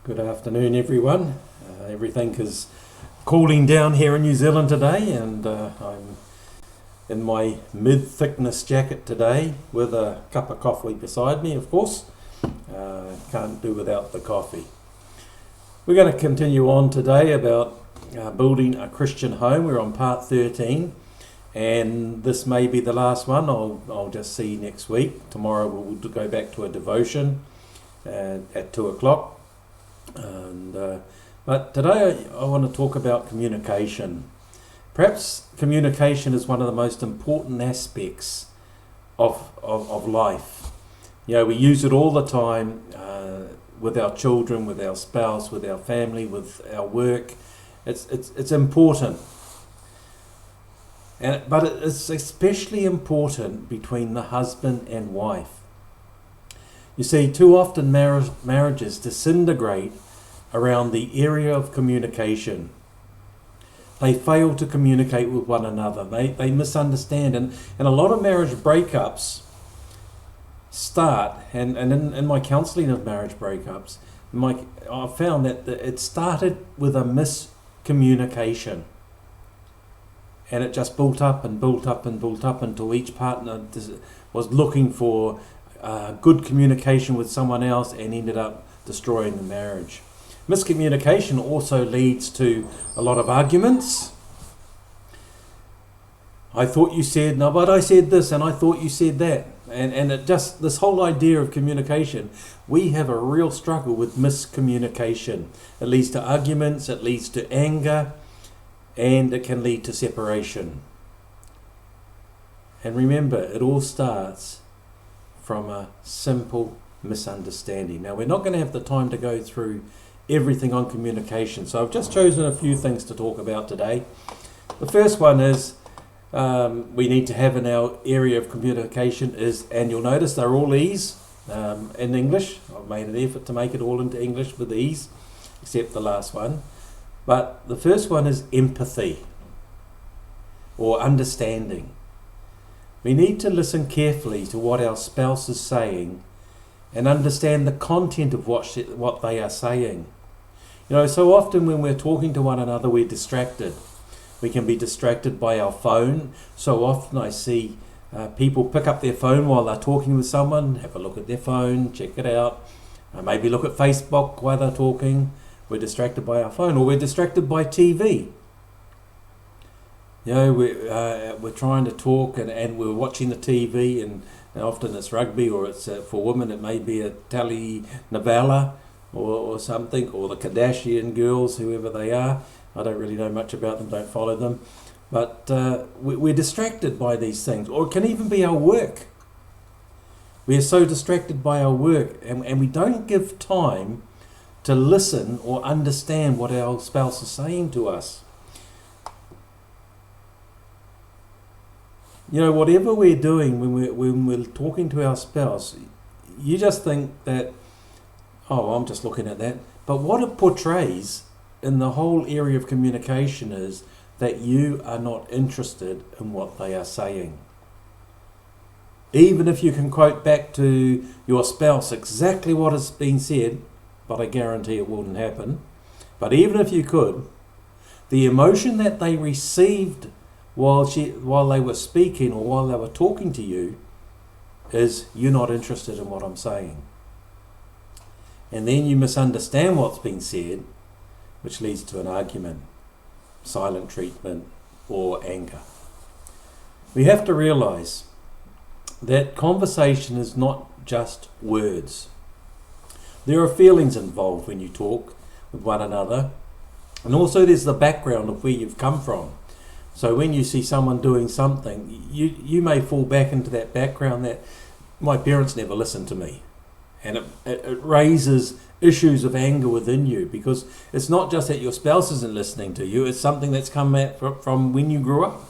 Good afternoon, everyone. Everything is cooling down here in New Zealand today, and I'm in my mid-thickness jacket today with a cup of coffee beside me, of course. Can't do without the coffee. We're going to continue on today about building a Christian home. We're on part 13, and this may be the last one. I'll just see next week. Tomorrow we'll go back to a devotion at 2 o'clock. But today I want to talk about communication. Perhaps communication is one of the most important aspects of life. You know, we use it all the time with our children, with our spouse, with our family, with our work. It's important. But it's especially important between the husband and wife. You see, too often marriages disintegrate around the area of communication. They fail to communicate with one another. They misunderstand. And a lot of marriage breakups start, and in my counselling of marriage breakups, I've found that it started with a miscommunication. And it just built up and built up and built up until each partner was looking for good communication with someone else and ended up destroying the marriage. Miscommunication also leads to a lot of arguments. I thought you said, no, but I said this, and I thought you said that. And it just, this whole idea of communication, we have a real struggle with miscommunication. It leads to arguments, it leads to anger, and it can lead to separation. And remember, it all starts from a simple misunderstanding. Now, we're not going to have the time to go through everything on communication, so I've just chosen a few things to talk about today. The first one is we need to have in our area of communication is, and you'll notice they're all E's in English. I've made an effort to make it all into English with E's, except the last one. But the first one is empathy or understanding. We need to listen carefully to what our spouse is saying and understand the content of what they are saying. You know, so often when we're talking to one another, we're distracted. We can be distracted by our phone. So often I see people pick up their phone while they're talking with someone, have a look at their phone, check it out, maybe look at Facebook while they're talking. We're distracted by our phone, or we're distracted by TV. You know, we're trying to talk and we're watching the TV, and often it's rugby, or it's for women it may be a telenovela or something, or the Kardashian girls, whoever they are. I don't really know much about them, don't follow them. But we're distracted by these things, or it can even be our work. We are so distracted by our work, and we don't give time to listen or understand what our spouse is saying to us. You know, whatever we're doing when we're talking to our spouse, you just think that, oh, I'm just looking at that. But what it portrays in the whole area of communication is that you are not interested in what they are saying. Even if you can quote back to your spouse exactly what has been said, but I guarantee it wouldn't happen. But even if you could, the emotion that they received while they were speaking or while they were talking to you is, you're not interested in what I'm saying. And then you misunderstand what's been said, which leads to an argument, silent treatment, or anger. We have to realize that conversation is not just words. There are feelings involved when you talk with one another, and also there's the background of where you've come from. So when you see someone doing something, you may fall back into that background that my parents never listened to me. And it raises issues of anger within you, because it's not just that your spouse isn't listening to you, it's something that's come from when you grew up.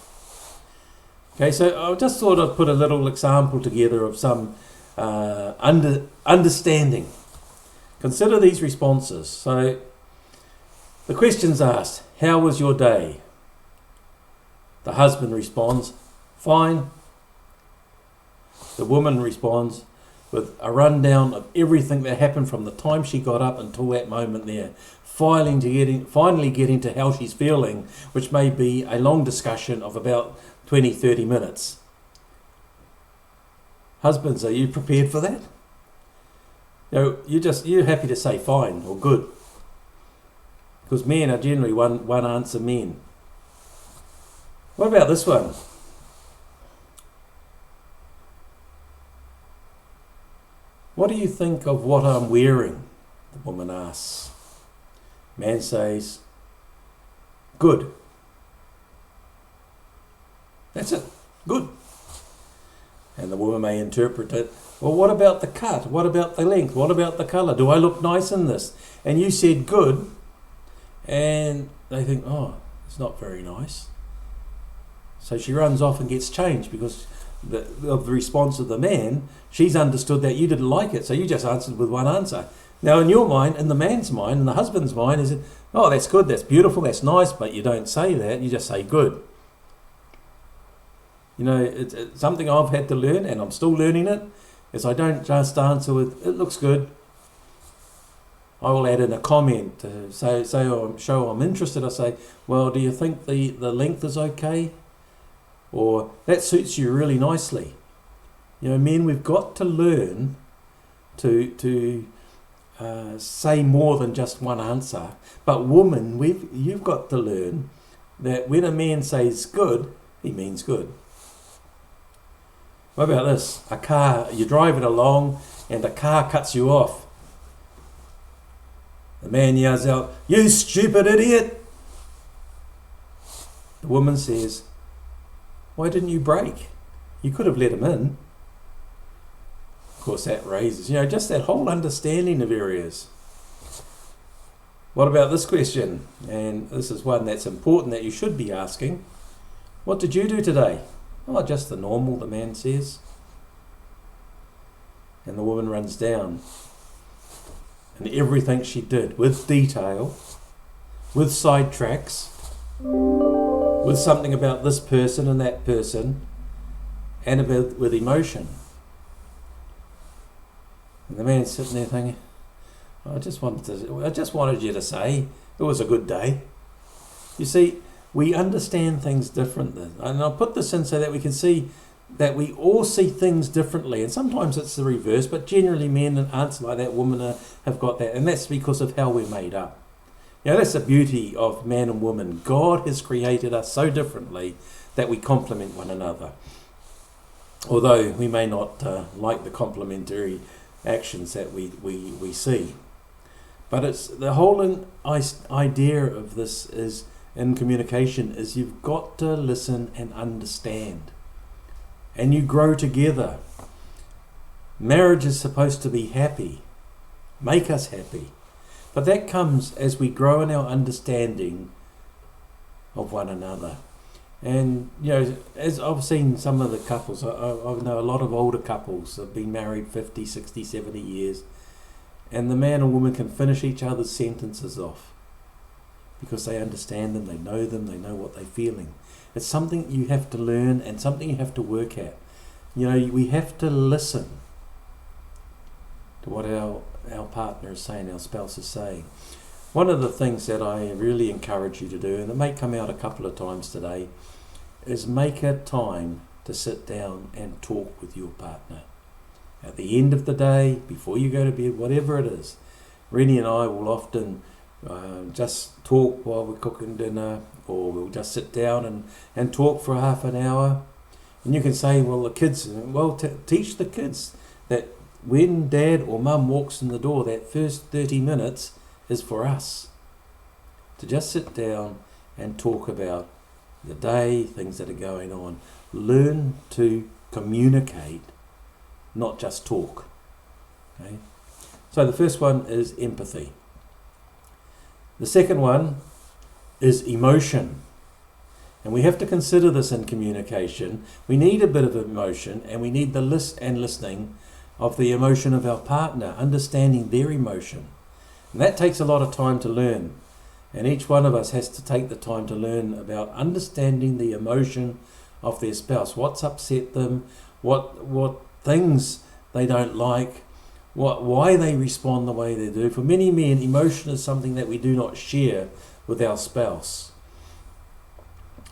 Okay, so I'll just sort of put a little example together of some understanding. Consider these responses. So the question's asked, how was your day? The husband responds, fine. The woman responds, with a rundown of everything that happened from the time she got up until that moment there, finally getting to how she's feeling, which may be a long discussion of about 20-30 minutes. Husbands, are you prepared for that? You're happy to say fine or good, because men are generally one answer men. What about this one? What do you think of what I'm wearing? The woman asks. Man says, good. That's it, good. And the woman may interpret it, well, what about the cut? What about the length? What about the colour? Do I look nice in this? And you said good, and they think, oh, it's not very nice. So she runs off and gets changed because of the response of the man. She's understood that you didn't like it, so you just answered with one answer. Now in your mind, in the man's mind, in the husband's mind, is it, oh, that's good, that's beautiful, that's nice, but you don't say that, you just say good. You know, it's something I've had to learn, and I'm still learning it, is I don't just answer with, it looks good. I will add in a comment to show I'm interested. I say, well, do you think the length is okay? Or that suits you really nicely. You know, men, we've got to learn to say more than just one answer. But women, you've got to learn that when a man says good, he means good. What about this? A car, you're driving along and a car cuts you off. The man yells out, "You stupid idiot!" The woman says, "Why didn't you brake? You could have let him in." Of course, that raises, just that whole understanding of areas. What about this question? And this is one that's important that you should be asking. What did you do today? Oh, just the normal, the man says. And the woman runs down. And everything she did, with detail, with sidetracks, with something about this person and that person, and with emotion. And the man's sitting there thinking, I just wanted you to say it was a good day. You see, we understand things differently. And I'll put this in so that we can see that we all see things differently. And sometimes it's the reverse, but generally men answer like that, women have got that. And that's because of how we're made up. That's the beauty of man and woman. God has created us so differently that we complement one another. Although we may not like the complementary actions that we see. But it's the whole idea of this is in communication is you've got to listen and understand. And you grow together. Marriage is supposed to be happy, make us happy. But that comes as we grow in our understanding of one another. And, as I've seen some of the couples, I know a lot of older couples have been married 50, 60, 70 years, and the man or woman can finish each other's sentences off because they understand them, they know what they're feeling. It's something you have to learn and something you have to work at. We have to listen to what our partner is saying, our spouse is saying. One of the things that I really encourage you to do, and it may come out a couple of times today, is make a time to sit down and talk with your partner. At the end of the day, before you go to bed, whatever it is, Rennie and I will often just talk while we're cooking dinner, or we'll just sit down and talk for half an hour. And you can say, the kids, teach the kids that when dad or mum walks in the door, that first 30 minutes is for us to just sit down and talk about the day, things that are going on. Learn to communicate, not just talk. Okay? So the first one is empathy. The second one is emotion. And we have to consider this in communication. We need a bit of emotion, and we need the listening of the emotion of our partner, understanding their emotion. And that takes a lot of time to learn. And each one of us has to take the time to learn about understanding the emotion of their spouse. What's upset them? What things they don't like, why they respond the way they do. For many men, emotion is something that we do not share with our spouse.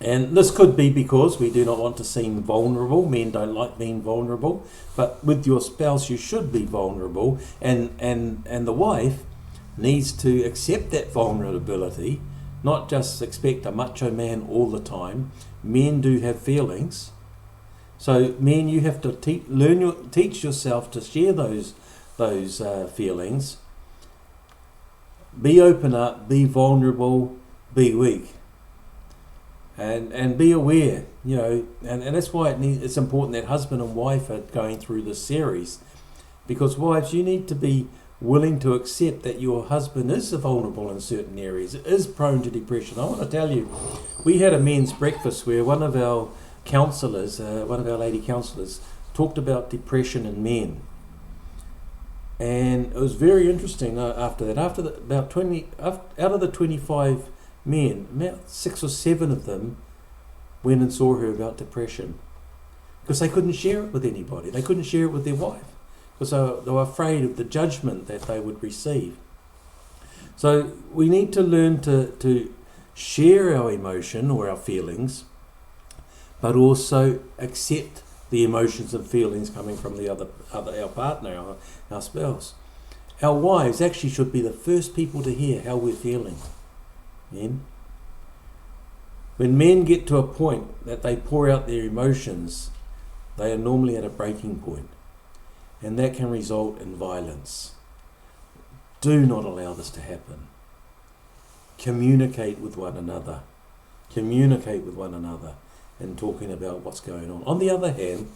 And this could be because we do not want to seem vulnerable. Men don't like being vulnerable. But with your spouse, you should be vulnerable. And the wife needs to accept that vulnerability, not just expect a macho man all the time. Men do have feelings. So men, you have to teach yourself to share those feelings. Be open up, be vulnerable, be weak. And be aware, and that's why it's important that husband and wife are going through this series, because wives, you need to be willing to accept that your husband is vulnerable in certain areas, is prone to depression. I want to tell you, we had a men's breakfast where one of our counsellors, one of our lady counsellors, talked about depression in men, and it was very interesting. Out of the 25 men, about 6 or 7 of them went and saw her about depression because they couldn't share it with anybody. They couldn't share it with their wife because they were afraid of the judgment that they would receive. So we need to learn to share our emotion or our feelings, but also accept the emotions and feelings coming from our partner, our spouse. Our wives actually should be the first people to hear how we're feeling. Men. When men get to a point that they pour out their emotions, they are normally at a breaking point, and that can result in violence. Do not allow this to happen. Communicate with one another. Communicate with one another and talking about what's going on. On the other hand,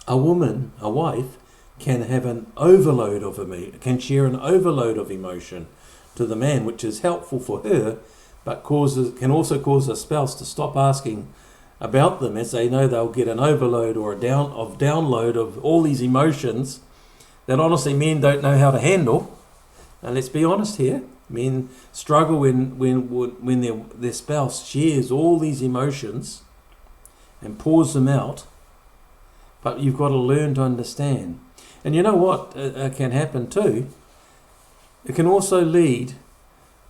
a wife, can have an overload of can share an overload of emotion to the man, which is helpful for her, but can also cause a spouse to stop asking about them, as they know they'll get an overload or download of all these emotions that honestly men don't know how to handle. And let's be honest here, men struggle when their spouse shares all these emotions and pours them out. But you've got to learn to understand. And you know what can happen too? It can also lead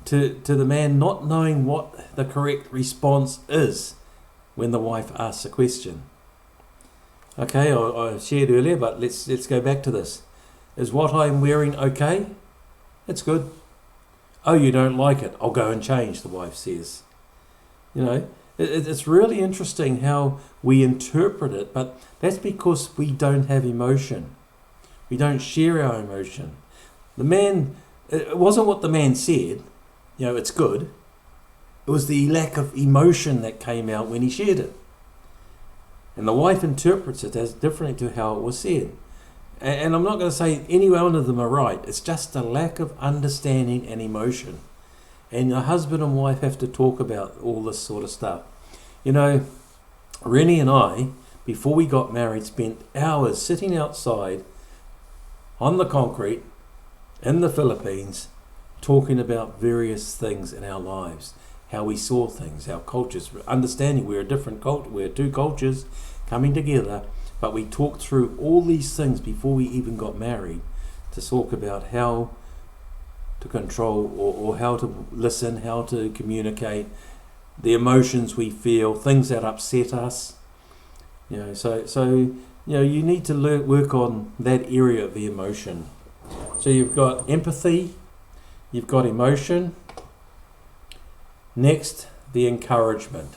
to the man not knowing what the correct response is when the wife asks a question. Okay, I shared earlier, but let's go back to this. Is what I'm wearing okay? It's good. Oh, you don't like it? I'll go and change, the wife says. It's really interesting how we interpret it, but that's because we don't have emotion. We don't share our emotion. It wasn't what the man said, it's good. It was the lack of emotion that came out when he shared it. And the wife interprets it as differently to how it was said. And I'm not going to say any one of them are right. It's just a lack of understanding and emotion. And a husband and wife have to talk about all this sort of stuff. Rennie and I, before we got married, spent hours sitting outside on the concrete in the Philippines talking about various things in our lives, how we saw things, our cultures, understanding we're a different culture, we're two cultures coming together, but we talked through all these things before we even got married to talk about how to control or how to listen, how to communicate, the emotions we feel, things that upset us. So you need to work on that area of the emotion. So you've got empathy, you've got emotion. Next, the encouragement.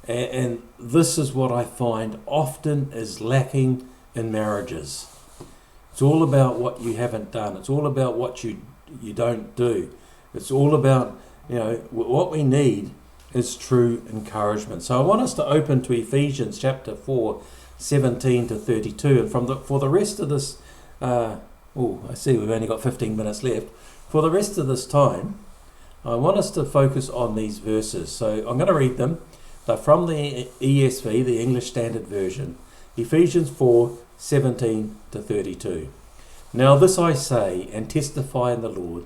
And this is what I find often is lacking in marriages. It's all about what you haven't done. It's all about what you don't do. It's all about, what we need is true encouragement. So I want us to open to Ephesians chapter 4, 17 to 32. And for the rest of this, I see we've only got 15 minutes left. For the rest of this time, I want us to focus on these verses. So I'm going to read them. They're from the ESV, the English Standard Version. Ephesians 4, 17 to 32. Now this I say and testify in the Lord,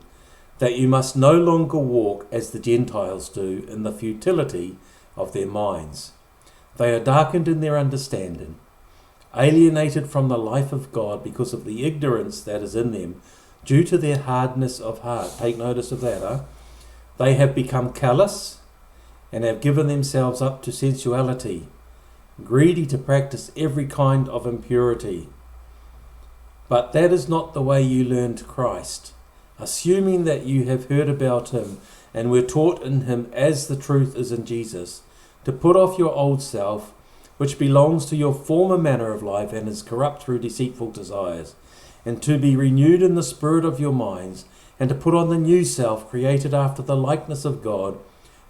that you must no longer walk as the Gentiles do in the futility of their minds. They are darkened in their understanding, alienated from the life of God because of the ignorance that is in them, due to their hardness of heart. Take notice of that, huh? They have become callous and have given themselves up to sensuality, greedy to practice every kind of impurity. But that is not the way you learned Christ, assuming that you have heard about him and were taught in him as the truth is in Jesus, to put off your old self, which belongs to your former manner of life and is corrupt through deceitful desires, and to be renewed in the spirit of your minds, and to put on the new self, created after the likeness of God,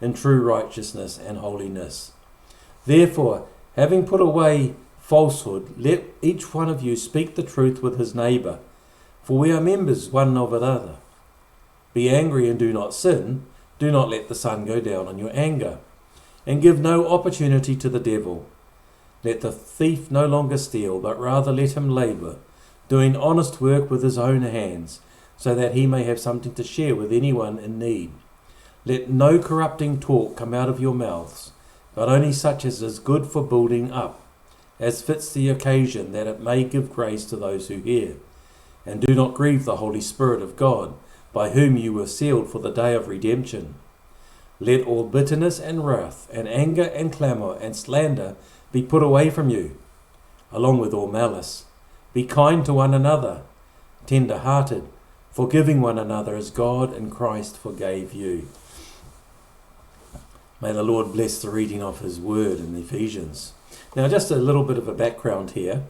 in true righteousness and holiness. Therefore, having put away falsehood, let each one of you speak the truth with his neighbour, for we are members one of another. Be angry and do not sin. Do not let the sun go down on your anger, and give no opportunity to the devil. Let the thief no longer steal, but rather let him labour, doing honest work with his own hands, so that he may have something to share with anyone in need. Let no corrupting talk come out of your mouths, but only such as is good for building up, as fits the occasion, that it may give grace to those who hear. And do not grieve the Holy Spirit of God, by whom you were sealed for the day of redemption. Let all bitterness and wrath and anger and clamour and slander be put away from you, along with all malice. Be kind to one another, tender-hearted, forgiving one another as God in Christ forgave you. May the Lord bless the reading of his word in Ephesians. Now, just a little bit of a background here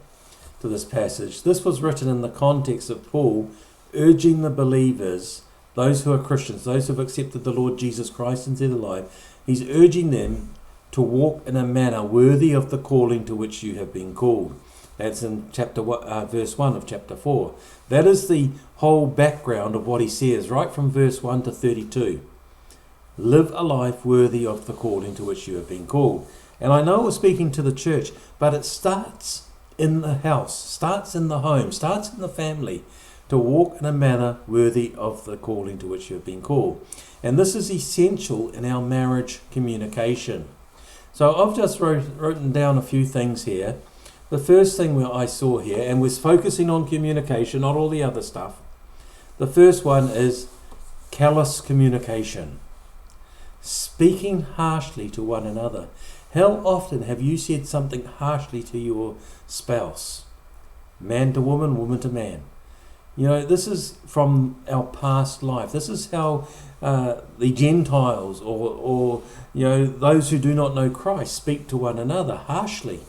to this passage. This was written in the context of Paul urging the believers, those who are Christians, those who have accepted the Lord Jesus Christ into their life. He's urging them to walk in a manner worthy of the calling to which you have been called. That's in verse 1 of chapter 4. That is the whole background of what he says, right from verse 1 to 32. Live a life worthy of the calling to which you have been called. And I know we're speaking to the church, but it starts in the house, starts in the home, starts in the family, to walk in a manner worthy of the calling to which you have been called. And this is essential in our marriage communication. So I've just written down a few things here. The first thing I saw here, and we're focusing on communication, not all the other stuff. The first one is callous communication. Speaking harshly to one another. How often have you said something harshly to your spouse? Man to woman, woman to man. You know, this is from our past life. This is how the Gentiles or you know, those who do not know Christ speak to one another harshly.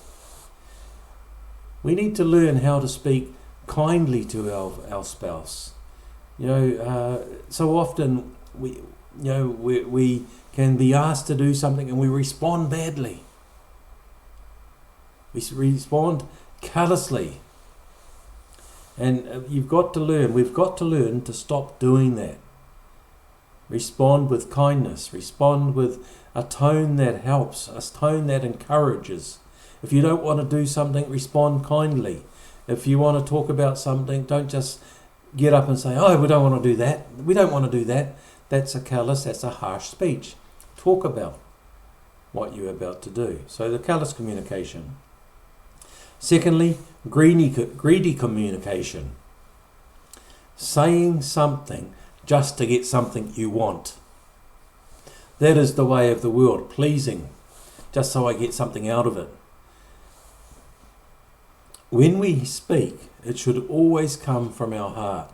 We need to learn how to speak kindly to our spouse. You know, so often we can be asked to do something and we respond badly. We respond callously. And we've got to learn to stop doing that. Respond with kindness. Respond with a tone that helps, a tone that encourages. If you don't want to do something, respond kindly. If you want to talk about something, don't just get up and say, oh, we don't want to do that. We don't want to do that. That's a callous, that's a harsh speech. Talk about what you're about to do. So the callous communication. Secondly, greedy communication. Saying something just to get something you want. That is the way of the world, pleasing, just so I get something out of it. When we speak, it should always come from our heart.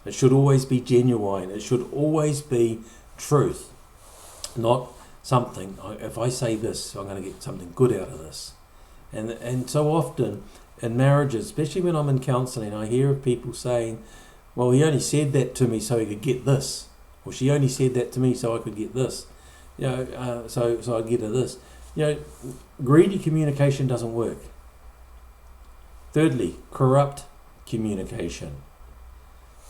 It should always be genuine. It should always be truth, not something. If I say this, I'm going to get something good out of this. And so often in marriages, especially when I'm in counselling, I hear of people saying, well, he only said that to me so he could get this. Or she only said that to me so I could get this. You know, so I'd get her this. You know, greedy communication doesn't work. Thirdly, corrupt communication.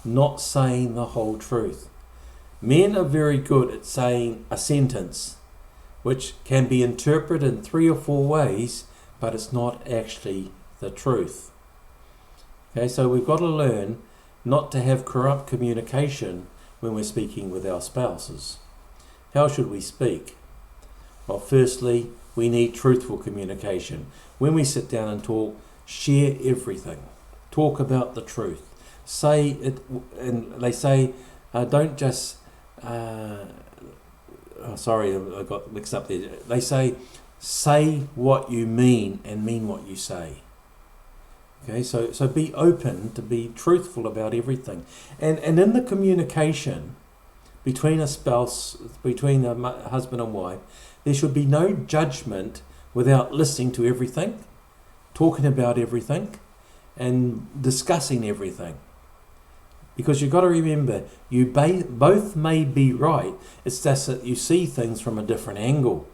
Not saying the whole truth. Men are very good at saying a sentence which can be interpreted in 3 or 4 ways, but it's not actually the truth. Okay, so we've got to learn not to have corrupt communication when we're speaking with our spouses. How should we speak? Well, firstly, we need truthful communication. When we sit down and talk, share everything. Talk about the truth. Say it, and they say, don't just. Sorry, I got mixed up there. They say what you mean and mean what you say. Okay, so be open to be truthful about everything, and in the communication between a spouse, between a husband and wife, there should be no judgment without listening to everything, talking about everything, and discussing everything. Because you've got to remember, you both may be right, it's just that you see things from a different angle.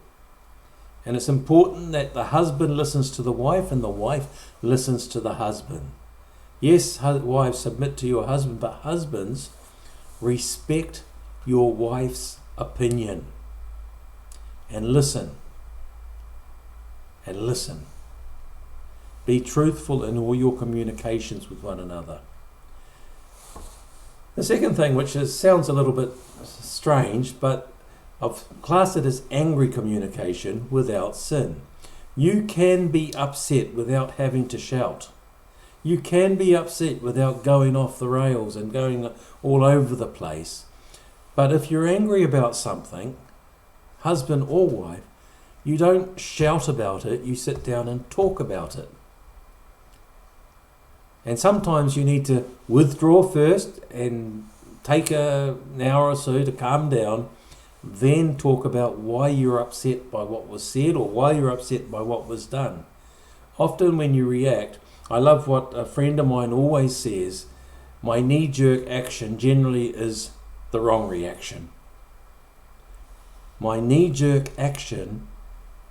And it's important that the husband listens to the wife and the wife listens to the husband. Yes, wives, submit to your husband, but husbands, respect your wife's opinion. And listen. And listen. Be truthful in all your communications with one another. The second thing, which sounds a little bit strange, but I've classed it as angry communication without sin. You can be upset without having to shout. You can be upset without going off the rails and going all over the place. But if you're angry about something, husband or wife, you don't shout about it, you sit down and talk about it. And sometimes you need to withdraw first and take an hour or so to calm down, then talk about why you're upset by what was said or why you're upset by what was done. Often when you react, I love what a friend of mine always says, my knee-jerk action generally is the wrong reaction. My knee-jerk action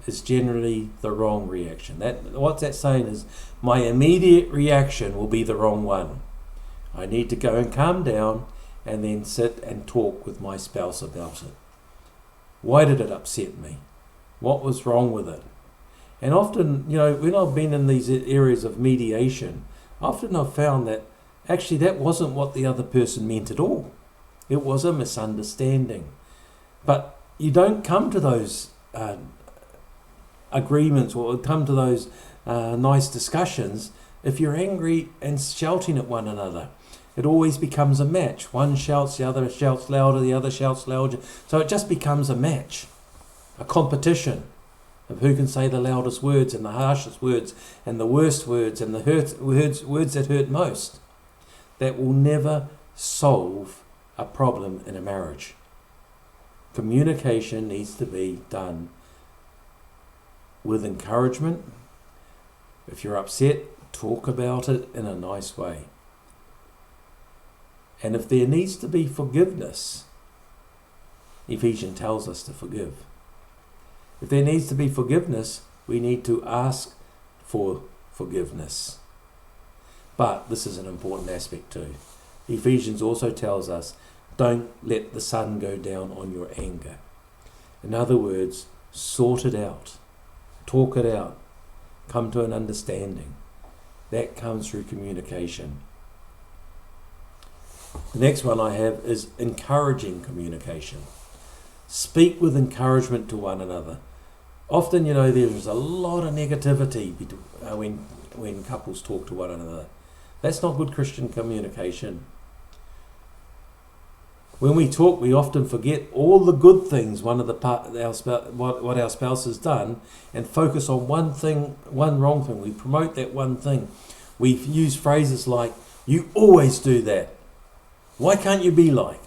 is generally the wrong reaction. What's that saying is, my immediate reaction will be the wrong one. I need to go and calm down and then sit and talk with my spouse about it. Why did it upset me? What was wrong with it? And often, when I've been in these areas of mediation, often I've found that actually that wasn't what the other person meant at all. It was a misunderstanding. But you don't come to those agreements or come to those nice discussions if you're angry and shouting at one another. It always becomes a match. One shouts, the other shouts louder, the other shouts louder. So it just becomes a match, a competition of who can say the loudest words and the harshest words and the worst words and the words that hurt most. That will never solve a problem in a marriage. Communication needs to be done with encouragement. If you're upset, talk about it in a nice way. And if there needs to be forgiveness, Ephesians tells us to forgive. If there needs to be forgiveness, we need to ask for forgiveness. But this is an important aspect too. Ephesians also tells us, don't let the sun go down on your anger. In other words, sort it out. Talk it out. Come to an understanding. That comes through communication. The next one I have is encouraging communication. Speak with encouragement to one another. Often, there's a lot of negativity when couples talk to one another. That's not good Christian communication. When we talk, we often forget all the good things what our spouse has done and focus on one wrong thing. We promote that one thing. We use phrases like, you always do that. Why can't you be like?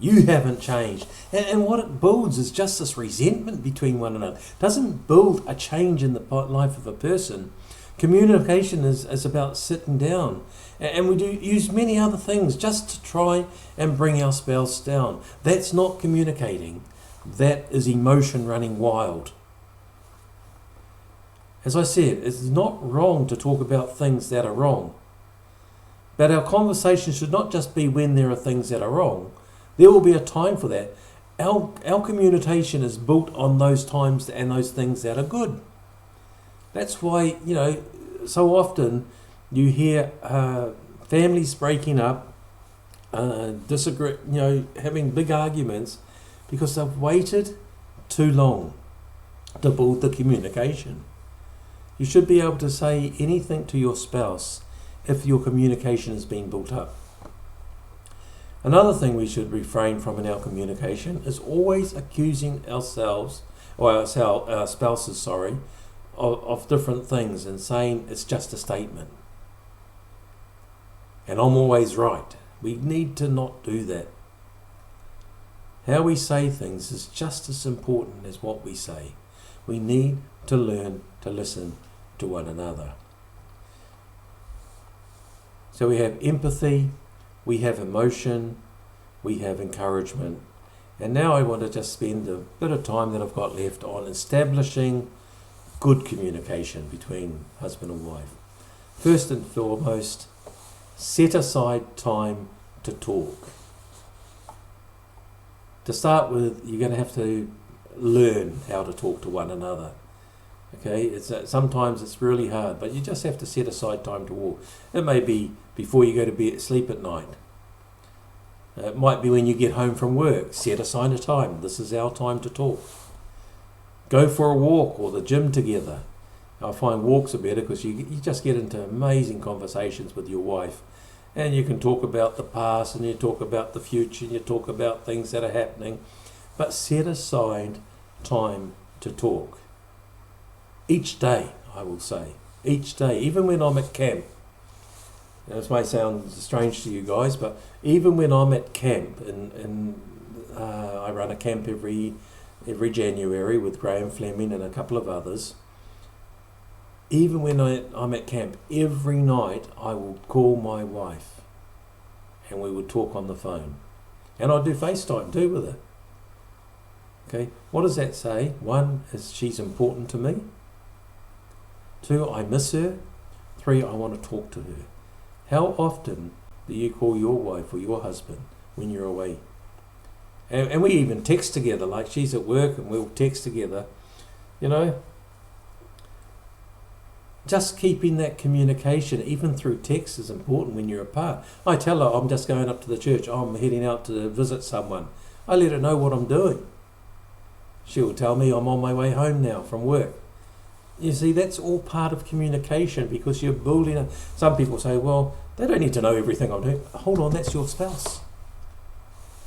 You haven't changed. And what it builds is just this resentment between one another. It doesn't build a change in the life of a person. Communication is about sitting down. And we do use many other things just to try and bring our spouse down. That's not communicating. That is emotion running wild. As I said, it's not wrong to talk about things that are wrong. But our conversation should not just be when there are things that are wrong. There will be a time for that. Our communication is built on those times and those things that are good. That's why, so often you hear families breaking up, disagree, having big arguments because they've waited too long to build the communication. You should be able to say anything to your spouse if your communication has been built up. Another thing we should refrain from in our communication is always accusing ourselves, or our spouses, of different things and saying it's just a statement. And I'm always right. We need to not do that. How we say things is just as important as what we say. We need to learn to listen to one another. So we have empathy, we have emotion, we have encouragement. And now I want to just spend a bit of time that I've got left on establishing good communication between husband and wife. First and foremost, set aside time to talk. To start with, you're going to have to learn how to talk to one another. Okay, sometimes it's really hard, but you just have to set aside time to walk. It may be before you go to bed, sleep at night. It might be when you get home from work. Set aside a time. This is our time to talk. Go for a walk or the gym together. I find walks are better because you just get into amazing conversations with your wife. And you can talk about the past and you talk about the future and you talk about things that are happening. But set aside time to talk. Each day, I will say. Each day. Even when I'm at camp. Now, this may sound strange to you guys, but even when I'm at camp, and I run a camp every January with Graham Fleming and a couple of others, even when I'm at camp, every night I will call my wife and we would talk on the phone. And I do FaceTime too with her. Okay, what does that say? One, is she's important to me. Two, I miss her. Three, I want to talk to her. How often do you call your wife or your husband when you're away? And we even text together, like she's at work and we'll text together. You know, just keeping that communication, even through text, is important when you're apart. I tell her I'm just going up to the church. I'm heading out to visit someone. I let her know what I'm doing. She will tell me I'm on my way home now from work. You see, that's all part of communication because you're building some people say, well, they don't need to know everything I'm doing. Hold on, that's your spouse.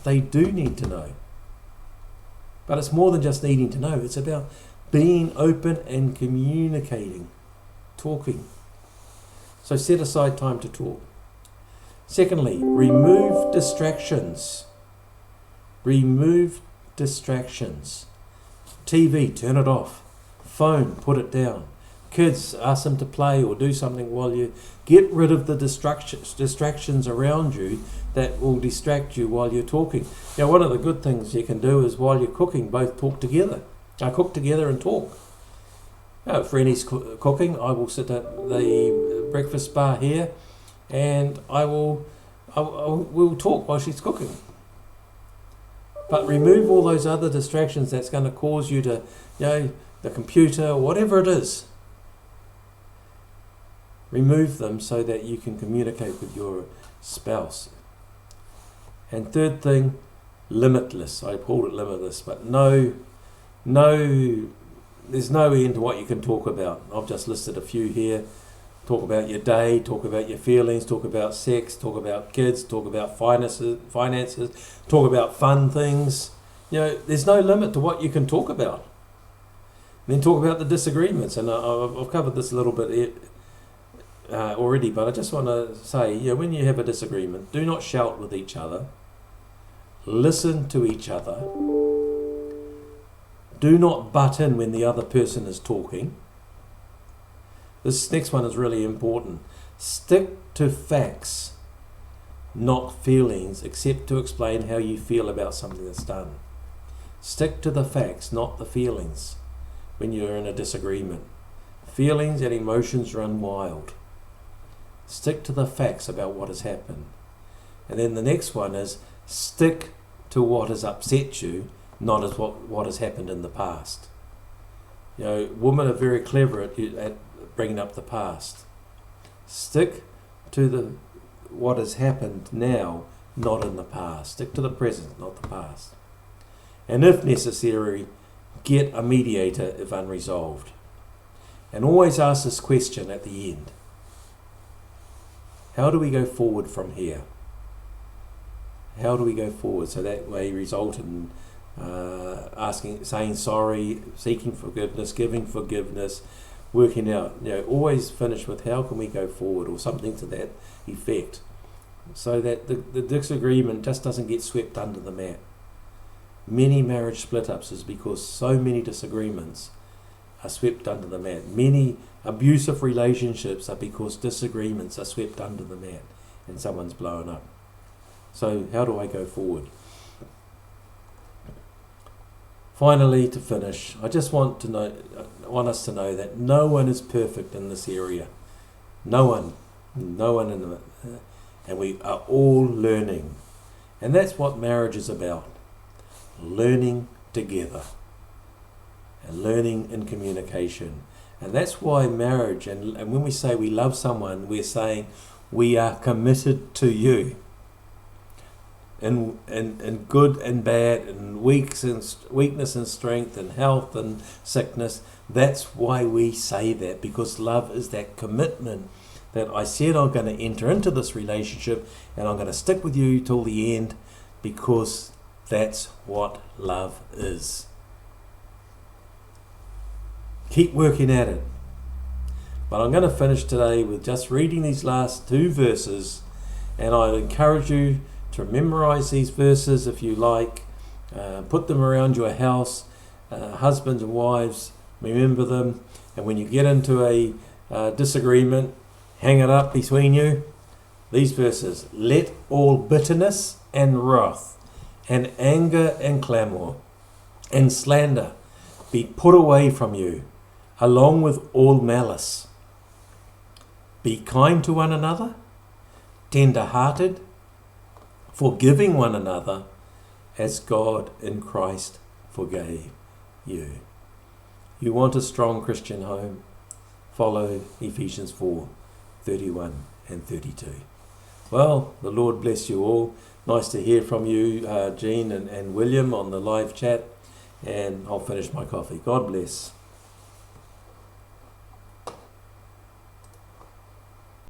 They do need to know. But it's more than just needing to know. It's about being open and communicating, talking. So set aside time to talk. Secondly, remove distractions. Remove distractions. TV, turn it off. Phone, put it down. Kids, ask them to play or do something while you get rid of the distractions around you that will distract you while you're talking. Now, one of the good things you can do is while you're cooking, both talk together. Cook together and talk. If Rennie's cooking, I will sit at the breakfast bar here and we'll talk while she's cooking. But remove all those other distractions that's going to cause you to, the computer, whatever it is. Remove them so that you can communicate with your spouse. And third thing, limitless. I called it limitless, but there's no end to what you can talk about. I've just listed a few here. Talk about your day, talk about your feelings, talk about sex, talk about kids, talk about finances, talk about fun things. There's no limit to what you can talk about. And then talk about the disagreements. And I've covered this a little bit already, but I just want to say, when you have a disagreement, do not shout with each other. Listen to each other. Do not butt in when the other person is talking. This next one is really important. Stick to facts, not feelings, except to explain how you feel about something that's done. Stick to the facts, not the feelings, when you're in a disagreement. Feelings and emotions run wild. Stick to the facts about what has happened. And then the next one is stick to what has upset you, not as what has happened in the past. Women are very clever at bringing up the past. Stick to what has happened now, not in the past. Stick to the present, not the past. And if necessary, get a mediator if unresolved. And always ask this question at the end. How do we go forward from here? How do we go forward? So that may result in saying sorry, seeking forgiveness, giving forgiveness, working out. Always finish with how can we go forward, or something to that effect, so that the disagreement just doesn't get swept under the mat. Many marriage split-ups is because so many disagreements are swept under the mat. Many abusive relationships are because disagreements are swept under the mat and someone's blown up. So how do I go forward? Finally, to finish, I just want us to know that no one is perfect in this area. No one and we are all learning. And that's what marriage is about. Learning together. And learning in communication. And that's why marriage, and when we say we love someone, we're saying we are committed to you. In good and bad, in weakness and strength, and health and sickness. That's why we say that, because love is that commitment that I said I'm going to enter into this relationship and I'm going to stick with you till the end, because that's what love is. Keep working at it. But I'm going to finish today with just reading these last 2 verses, and I'd encourage you to memorize these verses if you like. Put them around your house. Husbands and wives, remember them. And when you get into a disagreement, hang it up between you. These verses: let all bitterness and wrath and anger and clamour and slander be put away from you, along with all malice. Be kind to one another, tender-hearted, forgiving one another, as God in Christ forgave you. You want a strong Christian home? Follow Ephesians 4:31 and 32. Well, the Lord bless you all. Nice to hear from you, Jean and William, on the live chat. And I'll finish my coffee. God bless.